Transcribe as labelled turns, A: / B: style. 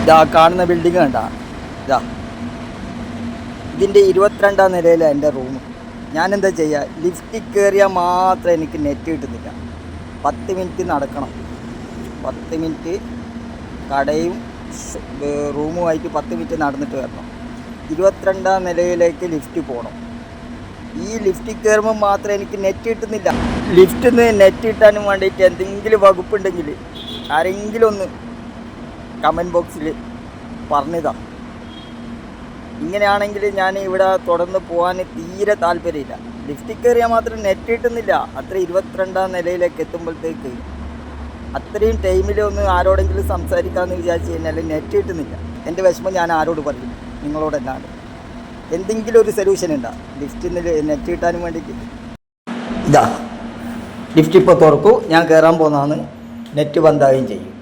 A: ഇതാ കാണുന്ന ബിൽഡിങ് കണ്ട, ഇതാ ഇതിൻ്റെ 22ാം നിലയിലാണ് എൻ്റെ റൂം. ഞാനെന്താ ചെയ്യുക, ലിഫ്റ്റിൽ കയറിയാൽ മാത്രം എനിക്ക് നെറ്റ് കിട്ടുന്നില്ല. 10 മിനിറ്റ് നടക്കണം, 10 മിനിറ്റ് കടയും റൂമുമായിട്ട് 10 മിനിറ്റ് നടന്നിട്ട് വരണം. 22ാം നിലയിലേക്ക് ലിഫ്റ്റ് പോകണം. ഈ ലിഫ്റ്റിൽ കയറുമ്പോൾ മാത്രം എനിക്ക് നെറ്റ് കിട്ടുന്നില്ല. ലിഫ്റ്റിൽ നിന്ന് നെറ്റ് കിട്ടാനും വേണ്ടിയിട്ട് എന്തെങ്കിലും വകുപ്പുണ്ടെങ്കിൽ ആരെങ്കിലും ഒന്ന് കമൻറ്റ് ബോക്സിൽ പറഞ്ഞതാ. ഇങ്ങനെയാണെങ്കിൽ ഞാൻ ഇവിടെ തുടർന്ന് പോകാൻ തീരെ താല്പര്യമില്ല. ലിഫ്റ്റിൽ കയറിയാൽ മാത്രം നെറ്റ് കിട്ടുന്നില്ല. അത്ര 22ാം നിലയിലേക്ക് എത്തുമ്പോഴത്തേക്ക് അത്രയും ടൈമിൽ ഒന്ന് ആരോടെങ്കിലും സംസാരിക്കാമെന്ന് വിചാരിച്ച് കഴിഞ്ഞാൽ നെറ്റ് കിട്ടുന്നില്ല. എൻ്റെ വിഷമം ഞാൻ ആരോട് പറയും? നിങ്ങളോടെന്നാണ്. എന്തെങ്കിലും ഒരു സൊല്യൂഷൻ ഉണ്ടോ ലിഫ്റ്റിൽ നിന്ന് നെറ്റ് കിട്ടാനും വേണ്ടിയിട്ട്? ഇതാ ലിഫ്റ്റ് ഇപ്പോൾ തുറക്കൂ, ഞാൻ കയറാൻ പോകുന്നതാണ്. നെറ്റ് ബന്ധാവുകയും ചെയ്യും.